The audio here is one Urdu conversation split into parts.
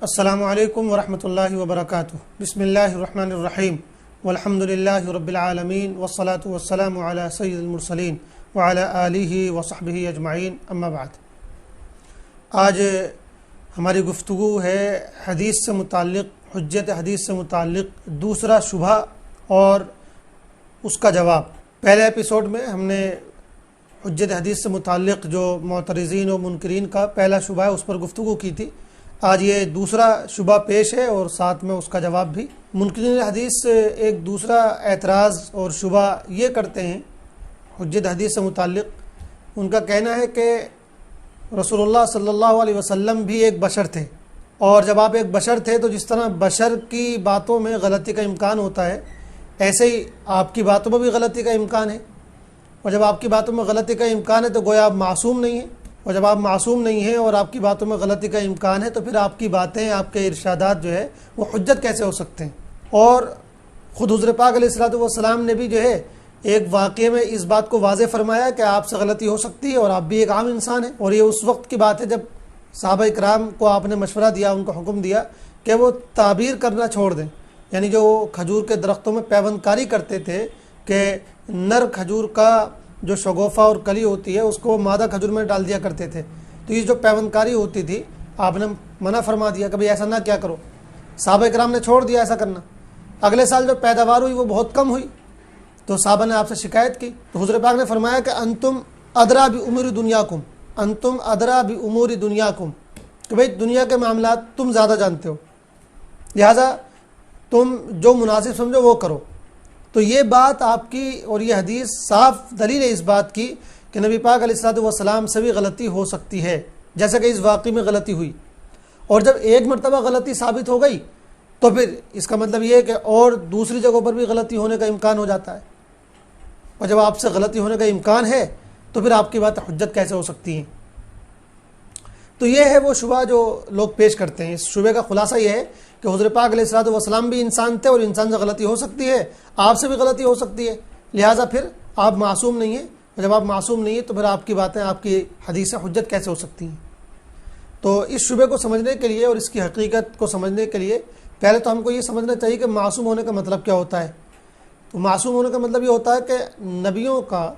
السلام علیکم ورحمۃ اللہ وبرکاتہ۔ بسم اللہ الرحمن الرحیم والحمد للہ رب العالمین والصلاة والسلام علی سید المرسلین وعلی آلہ وصحبہ اجمعین، اما بعد۔ آج ہماری گفتگو ہے حدیث سے متعلق، حجت حدیث سے متعلق دوسرا شبہ اور اس کا جواب۔ پہلے ایپیسوڈ میں ہم نے حجت حدیث سے متعلق جو معترضین و منکرین کا پہلا شبہ ہے اس پر گفتگو کی تھی۔ آج یہ دوسرا شبہ پیش ہے اور ساتھ میں اس کا جواب بھی۔ منکرین حدیث سے ایک دوسرا اعتراض اور شبہ یہ کرتے ہیں حجت حدیث سے متعلق، ان کا کہنا ہے کہ رسول اللہ صلی اللہ علیہ وسلم بھی ایک بشر تھے، اور جب آپ ایک بشر تھے تو جس طرح بشر کی باتوں میں غلطی کا امکان ہوتا ہے، ایسے ہی آپ کی باتوں میں بھی غلطی کا امکان ہے، اور جب آپ کی باتوں میں غلطی کا امکان ہے تو گویا آپ معصوم نہیں ہیں، اور جب آپ معصوم نہیں ہیں اور آپ کی باتوں میں غلطی کا امکان ہے تو پھر آپ کی باتیں، آپ کے ارشادات جو ہے وہ حجت کیسے ہو سکتے ہیں۔ اور خود حضور پاک علیہ الصلوۃ والسلام نے بھی جو ہے ایک واقعے میں اس بات کو واضح فرمایا کہ آپ سے غلطی ہو سکتی ہے اور آپ بھی ایک عام انسان ہیں۔ اور یہ اس وقت کی بات ہے جب صحابہ اکرام کو آپ نے مشورہ دیا، ان کو حکم دیا کہ وہ تعبیر کرنا چھوڑ دیں، یعنی جو کھجور کے درختوں میں پیوند کاری کرتے تھے کہ نر کھجور کا جو شگوفہ اور کلی ہوتی ہے اس کو مادہ کھجور میں ڈال دیا کرتے تھے، تو یہ جو پیوند کاری ہوتی تھی آپ نے منع فرما دیا کہ بھئی ایسا نہ کیا کرو۔ صحابہ کرام نے چھوڑ دیا ایسا کرنا۔ اگلے سال جو پیداوار ہوئی وہ بہت کم ہوئی تو صحابہ نے آپ سے شکایت کی، تو حضور پاک نے فرمایا کہ انتم ادرا بامور دنیاکم، انتم ادرا بامور دنیاکم، کہ بھئی دنیا کے معاملات تم زیادہ جانتے ہو، لہذا تم جو مناسب سمجھو وہ کرو۔ تو یہ بات آپ کی اور یہ حدیث صاف دلیل ہے اس بات کی کہ نبی پاک علیہ الصلوۃ والسلام سے بھی غلطی ہو سکتی ہے، جیسا کہ اس واقعے میں غلطی ہوئی۔ اور جب ایک مرتبہ غلطی ثابت ہو گئی تو پھر اس کا مطلب یہ ہے کہ اور دوسری جگہوں پر بھی غلطی ہونے کا امکان ہو جاتا ہے، اور جب آپ سے غلطی ہونے کا امکان ہے تو پھر آپ کی بات حجت کیسے ہو سکتی ہیں۔ تو یہ ہے وہ شبہ جو لوگ پیش کرتے ہیں۔ اس شبہ کا خلاصہ یہ ہے کہ حضور پاک علیہ الصلوۃ والسلام بھی انسان تھے اور انسان سے غلطی ہو سکتی ہے، آپ سے بھی غلطی ہو سکتی ہے، لہٰذا پھر آپ معصوم نہیں ہیں، اور جب آپ معصوم نہیں ہیں تو پھر آپ کی باتیں، آپ کی حدیثیں حجت کیسے ہو سکتی ہیں۔ تو اس شبہ کو سمجھنے کے لیے اور اس کی حقیقت کو سمجھنے کے لیے پہلے تو ہم کو یہ سمجھنا چاہیے کہ معصوم ہونے کا مطلب کیا ہوتا ہے۔ تو معصوم ہونے کا مطلب یہ ہوتا ہے کہ نبیوں کا،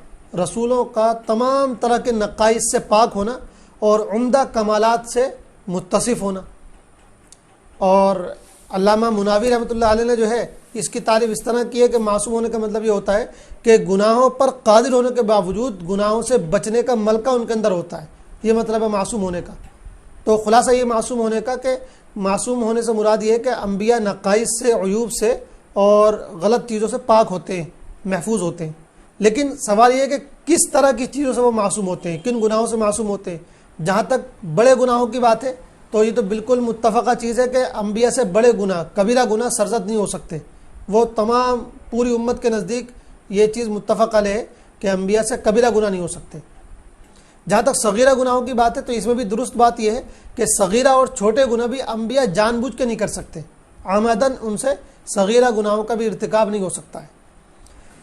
رسولوں کا تمام طرح کے نقائص سے پاک ہونا اور عمدہ کمالات سے متصف ہونا۔ اور علامہ مناوی رحمۃ اللہ علیہ نے جو ہے اس کی تعریف اس طرح کی ہے کہ معصوم ہونے کا مطلب یہ ہوتا ہے کہ گناہوں پر قادر ہونے کے باوجود گناہوں سے بچنے کا ملکہ ان کے اندر ہوتا ہے، یہ مطلب ہے معصوم ہونے کا۔ تو خلاصہ یہ معصوم ہونے کا کہ معصوم ہونے سے مراد یہ ہے کہ انبیاء نقائص سے، عیوب سے اور غلط چیزوں سے پاک ہوتے ہیں، محفوظ ہوتے ہیں۔ لیکن سوال یہ ہے کہ کس طرح کی چیزوں سے وہ معصوم ہوتے ہیں، کن گناہوں سے معصوم ہوتے ہیں۔ جہاں تک بڑے گناہوں کی بات ہے تو یہ تو بالکل متفقہ چیز ہے کہ انبیاء سے بڑے گناہ، کبیرہ گناہ سرزد نہیں ہو سکتے۔ وہ تمام پوری امت کے نزدیک یہ چیز متفق علیہ ہے کہ انبیاء سے کبیرہ گناہ نہیں ہو سکتے۔ جہاں تک صغیرہ گناہوں کی بات ہے تو اس میں بھی درست بات یہ ہے کہ صغیرہ اور چھوٹے گناہ بھی انبیاء جان بوجھ کے نہیں کر سکتے، عمدن ان سے صغیرہ گناہوں کا بھی ارتکاب نہیں ہو سکتا ہے۔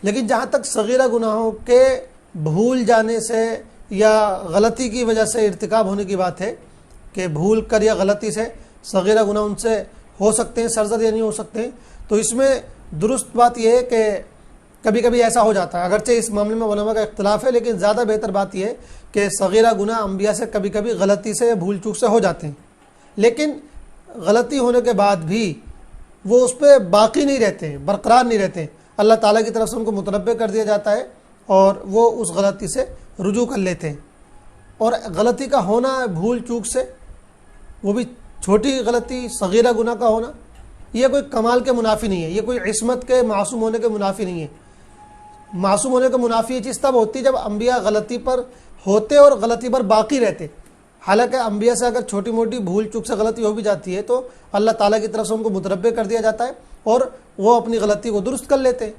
لیکن جہاں تک صغیرہ گناہوں کے بھول جانے سے یا غلطی کی وجہ سے ارتکاب ہونے کی بات ہے کہ بھول کر یا غلطی سے صغیرہ گناہ ان سے ہو سکتے ہیں، سرزد یا نہیں ہو سکتے ہیں، تو اس میں درست بات یہ ہے کہ کبھی کبھی ایسا ہو جاتا ہے۔ اگرچہ اس معاملے میں علماء کا اختلاف ہے، لیکن زیادہ بہتر بات یہ ہے کہ صغیرہ گناہ انبیاء سے کبھی کبھی غلطی سے یا بھول چوک سے ہو جاتے ہیں، لیکن غلطی ہونے کے بعد بھی وہ اس پہ باقی نہیں رہتے ہیں، برقرار نہیں رہتے ہیں۔ اللہ تعالیٰ کی طرف سے ان کو متنبہ کر دیا جاتا ہے اور وہ اس غلطی سے رجوع کر لیتے ہیں۔ اور غلطی کا ہونا بھول چوک سے، وہ بھی چھوٹی غلطی، صغیرہ گناہ کا ہونا، یہ کوئی کمال کے منافی نہیں ہے، یہ کوئی عصمت کے، معصوم ہونے کے منافی نہیں ہے۔ معصوم ہونے کے منافی یہ چیز تب ہوتی جب انبیاء غلطی پر ہوتے اور غلطی پر باقی رہتے۔ حالانکہ انبیاء سے اگر چھوٹی موٹی بھول چوک سے غلطی ہو بھی جاتی ہے تو اللہ تعالیٰ کی طرف سے ان کو متنبہ کر دیا جاتا ہے اور وہ اپنی غلطی کو درست کر لیتے ہیں۔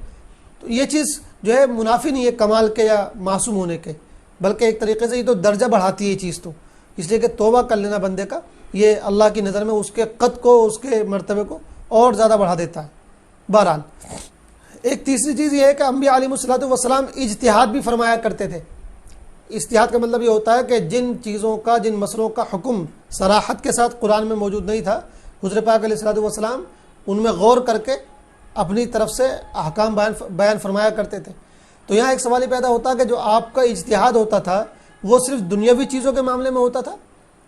تو یہ چیز جو ہے منافی نہیں ہے کمال کے یا معصوم ہونے کے، بلکہ ایک طریقے سے یہ تو درجہ بڑھاتی ہے یہ چیز، تو اس لیے کہ توبہ کر لینا بندے کا یہ اللہ کی نظر میں اس کے قد کو، اس کے مرتبے کو اور زیادہ بڑھا دیتا ہے۔ بہرحال ایک تیسری چیز یہ ہے کہ انبیاء علیہ الصلوۃ والسلام اجتہاد بھی فرمایا کرتے تھے۔ اجتہاد کا مطلب یہ ہوتا ہے کہ جن چیزوں کا، جن مسئلوں کا حکم صراحت کے ساتھ قرآن میں موجود نہیں تھا حضور پاک علیہ الصلوۃ والسلام ان میں غور کر کے اپنی طرف سے احکام بیان فرمایا کرتے تھے۔ تو یہاں ایک سوال ہی پیدا ہوتا کہ جو آپ کا اجتہاد ہوتا تھا وہ صرف دنیاوی چیزوں کے معاملے میں ہوتا تھا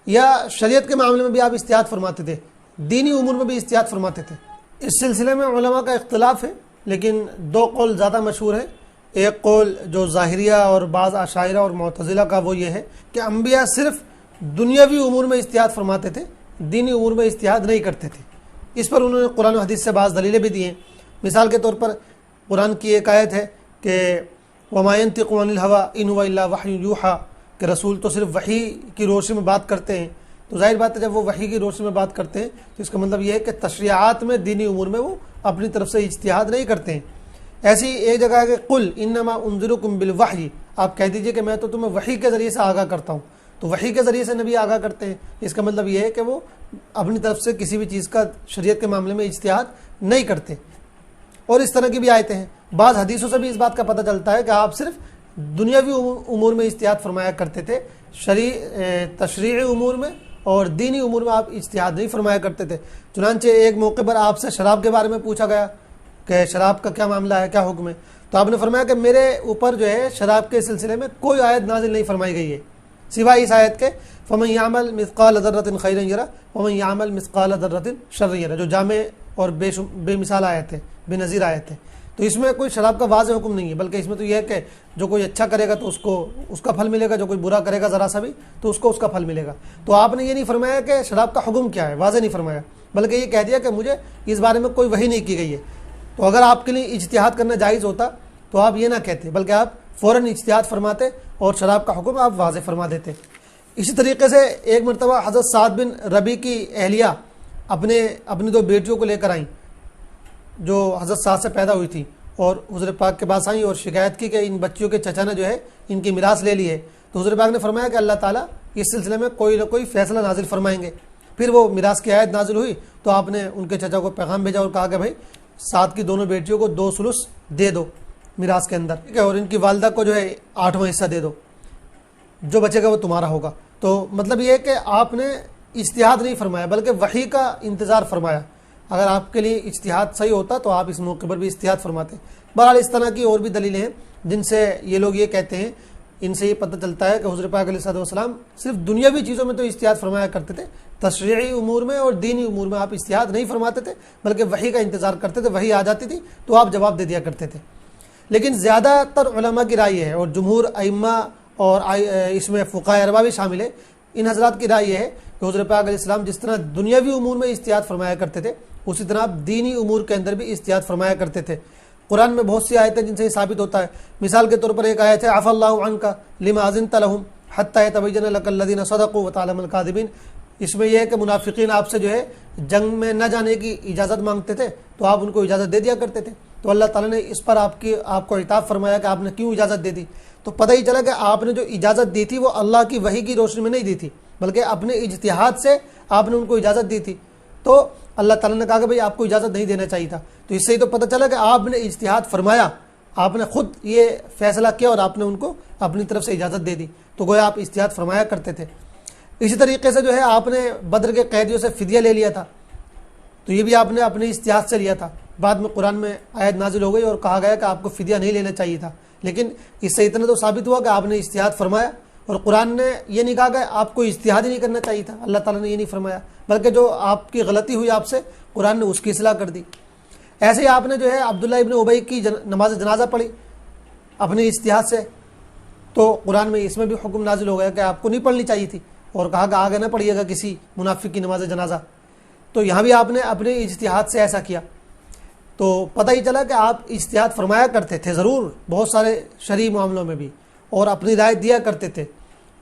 یا شریعت کے معاملے میں بھی آپ اجتہاد فرماتے تھے، دینی امور میں بھی اجتہاد فرماتے تھے؟ اس سلسلے میں علماء کا اختلاف ہے، لیکن دو قول زیادہ مشہور ہیں۔ ایک قول جو ظاہریہ اور بعض اشاعرہ اور معتزلہ کا وہ یہ ہے کہ انبیاء صرف دنیاوی امور میں اجتہاد فرماتے تھے، دینی امور میں اجتہاد نہیں کرتے تھے۔ اس پر انہوں نے قرآن و حدیث سے بعض دلیلیں بھی دی ہیں۔ مثال کے طور پر قرآن کی ایک آیت ہے کہ وَمَا يَنطِقُ عَنِ الْهَوَىٰ إِنْ هُوَ إِلَّا وَحْيٌ يُوحَىٰ، کہ رسول تو صرف وحی کی روشنی میں بات کرتے ہیں۔ تو ظاہر بات ہے جب وہ وحی کی روشنی میں بات کرتے ہیں تو اس کا مطلب یہ ہے کہ تشریعات میں، دینی امور میں وہ اپنی طرف سے اجتہاد نہیں کرتے ہیں۔ ایسی ایک جگہ ہے کہ قُلْ إِنَّمَا أُنذِرُكُم بِالْوَحْيِ، آپ کہہ دیجئے کہ میں تو تمہیں وحی کے ذریعے سے آگاہ کرتا ہوں۔ تو وحی کے ذریعے سے نبی آگاہ کرتے ہیں، اس کا مطلب یہ ہے کہ وہ اپنی طرف سے کسی بھی چیز کا شریعت کے معاملے میں اجتہاد نہیں کرتے۔ اور اس طرح کی بھی آیتیں ہیں۔ بعض حدیثوں سے بھی اس بات کا پتہ چلتا ہے کہ آپ صرف دنیاوی امور میں اجتہاد فرمایا کرتے تھے، تشریعی امور میں اور دینی امور میں آپ اجتہاد نہیں فرمایا کرتے تھے۔ چنانچہ ایک موقع پر آپ سے شراب کے بارے میں پوچھا گیا کہ شراب کا کیا معاملہ ہے، کیا حکم ہے؟ تو آپ نے فرمایا کہ میرے اوپر جو ہے شراب کے سلسلے میں کوئی آیت نازل نہیں فرمائی گئی ہے سوائے اس آیت کے فَمَن يَعْمَلْ مِثْقَالَ ذَرَّةٍ خَيْرًا يَرَهُ وَمَن يَعْمَلْ مِثْقَالَ ذَرَّةٍ شَرًّا يَرَهُ، جو جامع اور بے مثال آیت ہے، بے نظیر آیت ہے۔ تو اس میں کوئی شراب کا واضح حکم نہیں ہے، بلکہ اس میں تو یہ ہے کہ جو کوئی اچھا کرے گا تو اس کو اس کا پھل ملے گا، جو کوئی برا کرے گا ذرا سا بھی تو اس کو اس کا پھل ملے گا۔ تو آپ نے یہ نہیں فرمایا کہ شراب کا حکم کیا ہے، واضح نہیں فرمایا، بلکہ یہ کہہ دیا کہ مجھے اس بارے میں کوئی وحی نہیں کی گئی ہے۔ تو اگر آپ کے لیے اجتہاد کرنا جائز ہوتا تو آپ یہ نہ کہتے، بلکہ آپ فوراً اجتہاد فرماتے اور شراب کا حکم آپ واضح فرما دیتے۔ اسی طریقے سے ایک مرتبہ حضرت سعد بن ربیع کی اہلیہ اپنی دو بیٹیوں کو لے کر آئیں جو حضرت سعد سے پیدا ہوئی تھی، اور حضور پاک کے پاس آئیں اور شکایت کی کہ ان بچیوں کے چچا نے جو ہے ان کی میراث لے لی ہے۔ تو حضور پاک نے فرمایا کہ اللہ تعالیٰ اس سلسلے میں کوئی نہ کوئی فیصلہ نازل فرمائیں گے۔ پھر وہ میراث کی آیت نازل ہوئی تو آپ نے ان کے چچا کو پیغام بھیجا اور کہا کہ بھائی سعد کی دونوں بیٹیوں کو 2 ثلث دے دو میراث کے اندر، ٹھیک ہے، اور ان کی والدہ کو جو ہے 8واں حصہ دے دو، جو بچے گا وہ تمہارا ہوگا۔ تو مطلب یہ ہے کہ آپ نے اجتہاد نہیں فرمایا بلکہ وحی کا انتظار فرمایا۔ اگر آپ کے لیے اجتہاد صحیح ہوتا تو آپ اس موقع پر بھی اجتہاد فرماتے۔ بہرحال اس طرح کی اور بھی دلیلیں ہیں جن سے یہ لوگ یہ کہتے ہیں، ان سے یہ پتہ چلتا ہے کہ حضور پاک علیہ الصلوۃ والسلام صرف دنیاوی چیزوں میں تو اجتہاد فرمایا کرتے تھے، تشریعی امور میں اور دینی امور میں آپ اجتہاد نہیں فرماتے تھے بلکہ وحی کا انتظار کرتے تھے۔ وحی آ جاتی تھی تو آپ جواب دے دیا کرتے تھے۔ لیکن زیادہ تر علماء کی رائے ہے، اور جمہور ائمہ اور اس میں فقہاء اربعہ بھی شامل ہے، ان حضرات کی رائے یہ ہے کہ حضور پاک علیہ السلام جس طرح دنیاوی امور میں اجتہاد فرمایا کرتے تھے اسی طرح آپ دینی امور کے اندر بھی اجتہاد فرمایا کرتے تھے۔ قرآن میں بہت سی آیتیں جن سے یہ ثابت ہوتا ہے۔ مثال کے طور پر ایک آیت ہے عفا اللہ عنک لما اذنت لهم حتى يتبين لك الذين صدقوا وتعلم الكاذبين، اس میں یہ ہے کہ منافقین آپ سے جو ہے جنگ میں نہ جانے کی اجازت مانگتے تھے تو آپ ان کو اجازت دے دیا کرتے تھے، تو اللہ تعالیٰ نے اس پر آپ کو عتاب فرمایا کہ آپ نے کیوں اجازت دے دی۔ تو پتہ ہی چلا کہ آپ نے جو اجازت دی تھی وہ اللہ کی وحی کی روشنی میں نہیں دی تھی بلکہ اپنے اجتہاد سے آپ نے ان کو اجازت دی تھی۔ تو اللہ تعالیٰ نے کہا کہ بھئی آپ کو اجازت نہیں دینا چاہیے تھا۔ تو اس سے ہی تو پتہ چلا کہ آپ نے اجتہاد فرمایا، آپ نے خود یہ فیصلہ کیا اور آپ نے ان کو اپنی طرف سے اجازت دے دی، تو گویا آپ اجتہاد فرمایا کرتے تھے۔ اسی طریقے سے جو ہے آپ نے بدر کے قیدیوں سے فدیہ لے لیا تھا، تو یہ بھی آپ نے اپنے اجتہاد سے لیا تھا۔ بعد میں قرآن میں آیت نازل ہو گئی اور کہا گیا کہ آپ کو فدیہ نہیں لینا چاہیے تھا، لیکن اس سے اتنا تو ثابت ہوا کہ آپ نے اجتہاد فرمایا، اور قرآن نے یہ نہیں کہا کہ آپ کو اجتہاد ہی نہیں کرنا چاہیے تھا، اللہ تعالیٰ نے یہ نہیں فرمایا، بلکہ جو آپ کی غلطی ہوئی آپ سے قرآن نے اس کی اصلاح کر دی۔ ایسے ہی آپ نے جو ہے عبداللہ ابن ابی کی نماز جنازہ پڑھی اپنے اجتہاد سے، تو قرآن میں اس میں بھی حکم نازل ہو گیا کہ آپ کو نہیں پڑھنی چاہیے تھی، اور کہا کہ آگے نہ پڑھیے گا کسی منافق کی نماز جنازہ۔ تو یہاں بھی آپ نے اپنے اجتہاد سے ایسا کیا، تو پتہ ہی چلا کہ آپ اجتہاد فرمایا کرتے تھے ضرور بہت سارے شرعی معاملوں میں بھی، اور اپنی رائے دیا کرتے تھے۔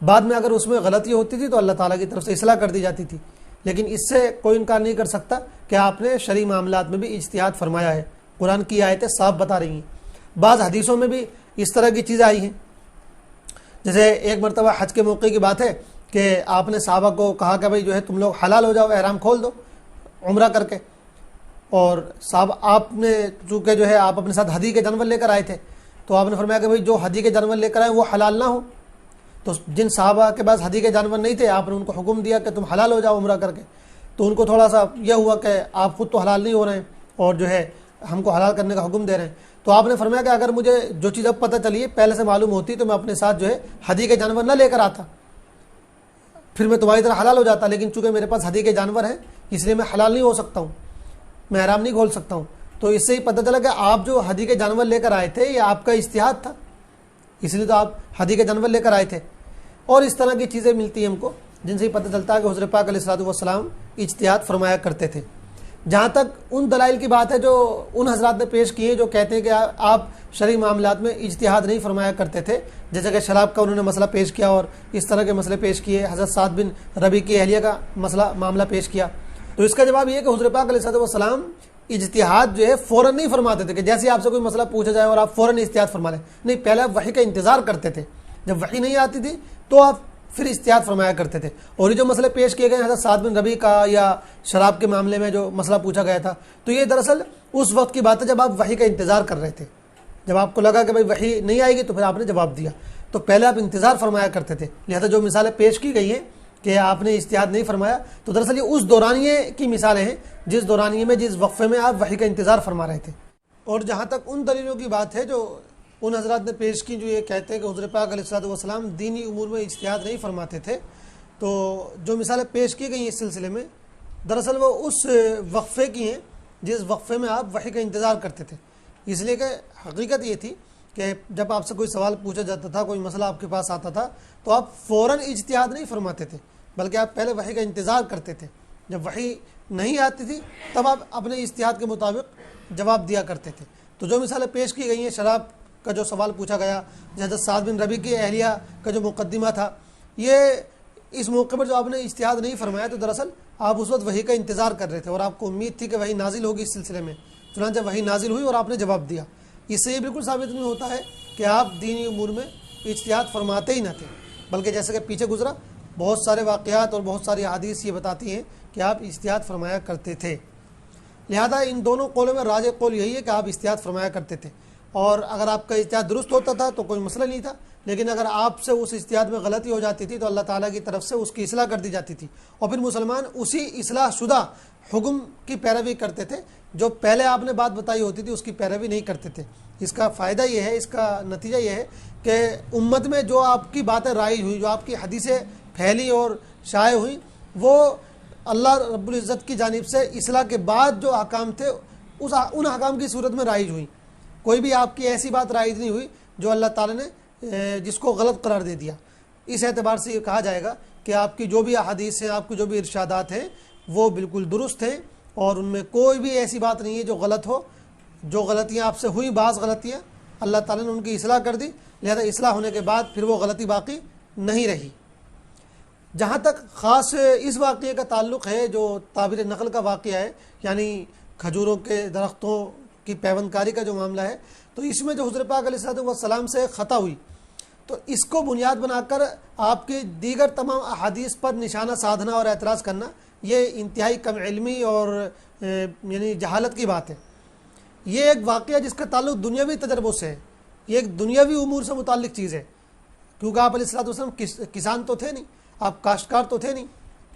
بعد میں اگر اس میں غلطی ہوتی تھی تو اللہ تعالیٰ کی طرف سے اصلاح کر دی جاتی تھی، لیکن اس سے کوئی انکار نہیں کر سکتا کہ آپ نے شرعی معاملات میں بھی اجتہاد فرمایا ہے۔ قرآن کی آیتیں صاف بتا رہی ہیں۔ بعض حدیثوں میں بھی اس طرح کی چیزیں آئی ہیں، جیسے ایک مرتبہ حج کے موقع کی بات ہے کہ آپ نے صحابہ کو کہا کہ بھائی جو ہے تم لوگ حلال ہو جاؤ، احرام کھول دو عمرہ کر کے، اور صاحب آپ نے چونکہ جو ہے آپ اپنے ساتھ ہدی کے جانور لے کر آئے تھے، تو آپ نے فرمایا کہ بھائی جو ہدی کے جانور لے کر آئے وہ حلال نہ ہو۔ تو جن صحابہ کے پاس ہدی کے جانور نہیں تھے آپ نے ان کو حکم دیا کہ تم حلال ہو جاؤ عمرہ کر کے۔ تو ان کو تھوڑا سا یہ ہوا کہ آپ خود تو حلال نہیں ہو رہے ہیں اور جو ہے ہم کو حلال کرنے کا حکم دے رہے ہیں. تو آپ نے فرمایا کہ اگر مجھے جو چیز اب پتہ چلی ہے پہلے سے معلوم ہوتی تو میں اپنے ساتھ جو ہے ہدی کے جانور نہ لے کر آتا, پھر میں تمہاری طرح حلال ہو جاتا, لیکن چونکہ میرے پاس ہدی کے جانور ہیں اس لیے میں حلال نہیں ہو سکتا ہوں, میں احرام نہیں کھول سکتا ہوں. تو اس سے ہی پتہ چلا کہ آپ جو ہدی کے جانور لے کر آئے تھے یہ آپ کا اجتہاد تھا, اس لیے تو آپ ہدی کے جانور لے کر آئے تھے. اور اس طرح کی چیزیں ملتی ہیں ہم کو جن سے ہی پتہ چلتا ہے کہ حضرت پاک علیہ الصلوۃ والسلام اجتہاد فرمایا کرتے تھے. جہاں تک ان دلائل کی بات ہے جو ان حضرات نے پیش کیے جو کہتے ہیں کہ آپ شرعی معاملات میں اجتہاد نہیں فرمایا کرتے تھے, جیسے کہ شراب کا انہوں نے مسئلہ پیش کیا اور اس طرح کے مسئلے پیش کیے, حضرت سعد بن ربیع کی اہلیہ کا معاملہ پیش کیا. تو اس کا جواب یہ ہے کہ حضرت پاک علیہ الصلوۃ والسلام اجتہاد جو ہے فوراً نہیں فرماتے تھے کہ جیسے آپ سے کوئی مسئلہ پوچھا جائے اور آپ فوراً اجتہاد فرما لیں, نہیں, پہلے آپ وحی کا انتظار کرتے تھے, جب وحی نہیں آتی تھی تو آپ پھر اجتہاد فرمایا کرتے تھے. اور یہ جو مسئلے پیش کیے گئے حضرت سعد بن ربیع کا یا شراب کے معاملے میں جو مسئلہ پوچھا گیا تھا, تو یہ دراصل اس وقت کی بات ہے جب آپ وحی کا انتظار کر رہے تھے, جب آپ کو لگا کہ بھائی وحی نہیں آئے گی تو پھر آپ نے جواب دیا, تو پہلے آپ انتظار فرمایا کرتے تھے. لہذا جو مثالیں پیش کی گئی ہیں کہ آپ نے اجتہاد نہیں فرمایا, تو دراصل یہ اس دورانیے کی مثالیں ہیں جس دورانیے میں جس وقفے میں آپ وحی کا انتظار فرما رہے تھے. اور جہاں تک ان دلیلوں کی بات ہے جو ان حضرات نے پیش کی جو یہ کہتے ہیں کہ حضرت پاک علیہ الصلوۃ والسلام دینی امور میں اجتہاد نہیں فرماتے تھے, تو جو مثالیں پیش کی گئی ہیں اس سلسلے میں دراصل وہ اس وقفے کی ہیں جس وقفے میں آپ وحی کا انتظار کرتے تھے. اس لیے کہ حقیقت یہ تھی کہ جب آپ سے کوئی سوال پوچھا جاتا تھا, کوئی مسئلہ آپ کے پاس آتا تھا, تو آپ فوراً اجتہاد نہیں فرماتے تھے بلکہ آپ پہلے وحی کا انتظار کرتے تھے. جب وحی نہیں آتی تھی تب آپ اپنے اجتہاد کے مطابق جواب دیا کرتے تھے. تو جو مثالیں پیش کی گئی ہیں, شراب کا جو سوال پوچھا گیا, حضرت سعد بن ربیع کی اہلیہ کا جو مقدمہ تھا, یہ اس موقع پر جو آپ نے اجتہاد نہیں فرمایا تو دراصل آپ اس وقت وحی کا انتظار کر رہے تھے اور آپ کو امید تھی کہ وحی نازل ہوگی اس سلسلے میں. چنانچہ وحی نازل ہوئی اور آپ نے جواب دیا. اس سے یہ بالکل ثابت نہیں ہوتا ہے کہ آپ دینی امور میں اجتہاد فرماتے ہی نہ تھے, بلکہ جیسے کہ پیچھے گزرا بہت سارے واقعات اور بہت ساری احادیث یہ بتاتی ہیں کہ آپ اجتہاد فرمایا کرتے تھے. لہذا ان دونوں قولوں میں راجح قول یہی ہے کہ آپ اجتہاد فرمایا کرتے تھے, اور اگر آپ کا اجتہاد درست ہوتا تھا تو کوئی مسئلہ نہیں تھا, لیکن اگر آپ سے اس اجتہاد میں غلطی ہو جاتی تھی تو اللہ تعالیٰ کی طرف سے اس کی اصلاح کر دی جاتی تھی, اور پھر مسلمان اسی اصلاح شدہ حکم کی پیروی کرتے تھے. جو پہلے آپ نے بات بتائی ہوتی تھی اس کی پیروی نہیں کرتے تھے. اس کا فائدہ یہ ہے, اس کا نتیجہ یہ ہے کہ امت میں جو آپ کی باتیں رائج ہوئی, جو آپ کی حدیثیں پھیلی اور شائع ہوئیں, وہ اللہ رب العزت کی جانب سے اصلاح کے بعد جو احکام تھے ان احکام کی صورت میں رائج ہوئی. کوئی بھی آپ کی ایسی بات رائج نہیں ہوئی جو اللہ تعالیٰ نے جس کو غلط قرار دے دیا. اس اعتبار سے یہ کہا جائے گا کہ آپ کی جو بھی احادیث ہیں, آپ کی جو بھی ارشادات ہیں, وہ بالکل درست ہیں اور ان میں کوئی بھی ایسی بات نہیں ہے جو غلط ہو. جو غلطیاں آپ سے ہوئیں, بعض غلطیاں اللہ تعالیٰ نے ان کی اصلاح کر دی, لہذا اصلاح ہونے کے بعد پھر وہ غلطی باقی نہیں رہی. جہاں تک خاص اس واقعے کا تعلق ہے جو تعبیر نقل کا واقعہ ہے, یعنی کھجوروں کے درختوں کی پیوند کاری کا جو معاملہ ہے, تو اس میں جو حضرت پاک علیہ الصلوۃ والسلام سے خطا ہوئی, تو اس کو بنیاد بنا کر آپ کی دیگر تمام احادیث پر نشانہ سادھنا اور اعتراض کرنا یہ انتہائی کم علمی اور یعنی جہالت کی بات ہے. یہ ایک واقعہ جس کا تعلق دنیاوی تجربوں سے ہے, یہ ایک دنیاوی امور سے متعلق چیز ہے, کیونکہ آپ علیہ الصلوۃ والسلام کسان تو تھے نہیں, آپ کاشتکار تو تھے نہیں,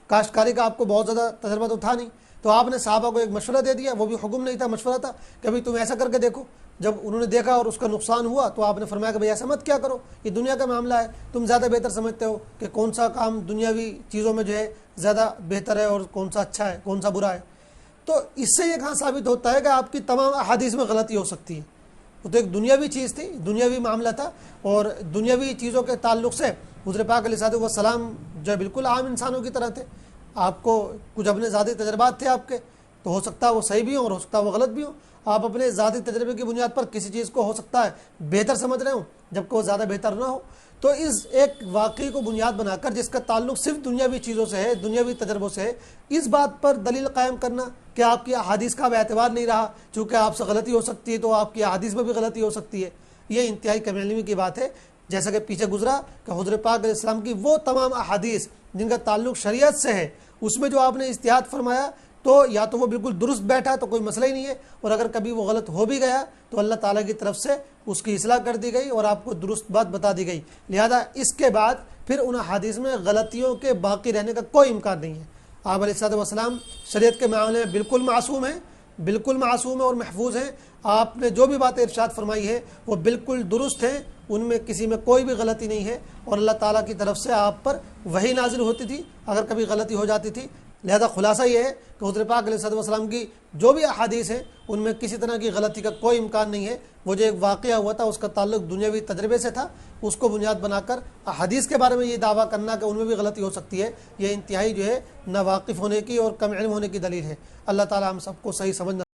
کاشتکاری کا آپ کو بہت زیادہ تجربہ تو تھا نہیں, تو آپ نے صحابہ کو ایک مشورہ دے دیا, وہ بھی حکم نہیں تھا, مشورہ تھا کہ بھائی تم ایسا کر کے دیکھو. جب انہوں نے دیکھا اور اس کا نقصان ہوا تو آپ نے فرمایا کہ بھئی ایسا مت کیا کرو, یہ دنیا کا معاملہ ہے, تم زیادہ بہتر سمجھتے ہو کہ کون سا کام دنیاوی چیزوں میں جو ہے زیادہ بہتر ہے اور کون سا اچھا ہے, کون سا برا ہے. تو اس سے یہ کہاں ثابت ہوتا ہے کہ آپ کی تمام احادیث میں غلطی ہو سکتی ہے. وہ تو ایک دنیاوی چیز تھی, دنیاوی معاملہ تھا, اور دنیاوی چیزوں کے تعلق سے حضرت پاک علیہ الصلوۃ والسلام جو بالکل عام انسانوں کی طرح تھے. آپ کو کچھ اپنے ذاتی تجربات تھے آپ کے, تو ہو سکتا ہے وہ صحیح بھی ہوں اور ہو سکتا ہے وہ غلط بھی ہوں. آپ اپنے ذاتی تجربے کی بنیاد پر کسی چیز کو ہو سکتا ہے بہتر سمجھ رہے ہوں جبکہ وہ زیادہ بہتر نہ ہو. تو اس ایک واقعے کو بنیاد بنا کر جس کا تعلق صرف دنیاوی چیزوں سے ہے, دنیاوی تجربوں سے ہے, اس بات پر دلیل قائم کرنا کہ آپ کی احادیث کا اعتبار نہیں رہا, چونکہ آپ سے غلطی ہو سکتی ہے تو آپ کی احادیث میں بھی غلطی ہو سکتی ہے, یہ انتہائی کم علمی کی بات ہے. جیسا کہ پیچھے گزرا کہ حضرت پاک علیہ السلام کی وہ تمام احادیث جن کا تعلق شریعت سے ہے, اس میں جو آپ نے اجتہاد فرمایا تو یا تو وہ بالکل درست بیٹھا تو کوئی مسئلہ ہی نہیں ہے, اور اگر کبھی وہ غلط ہو بھی گیا تو اللہ تعالیٰ کی طرف سے اس کی اصلاح کر دی گئی اور آپ کو درست بات بتا دی گئی. لہذا اس کے بعد پھر ان احادیث میں غلطیوں کے باقی رہنے کا کوئی امکان نہیں ہے. آپ علیہ الصلوۃ والسلام شریعت کے معاملے میں بالکل معصوم ہیں، بالکل معصوم ہیں اور محفوظ ہیں۔ آپ نے جو بھی باتیں ارشاد فرمائی ہے وہ بالکل درست ہیں، ان میں کسی میں کوئی بھی غلطی نہیں ہے، اور اللہ تعالیٰ کی طرف سے آپ پر وحی نازل ہوتی تھی اگر کبھی غلطی ہو جاتی تھی۔ لہذا خلاصہ یہ ہے کہ حضور پاک علیہ الصلوۃ والسلام کی جو بھی احادیث ہیں ان میں کسی طرح کی غلطی کا کوئی امکان نہیں ہے۔ وہ جو ایک واقعہ ہوا تھا اس کا تعلق دنیاوی تجربے سے تھا، اس کو بنیاد بنا کر احادیث کے بارے میں یہ دعویٰ کرنا کہ ان میں بھی غلطی ہو سکتی ہے، یہ انتہائی جو ہے ناواقف ہونے کی اور کم علم ہونے کی دلیل ہے۔ اللہ تعالیٰ ہم سب کو صحیح سمجھنا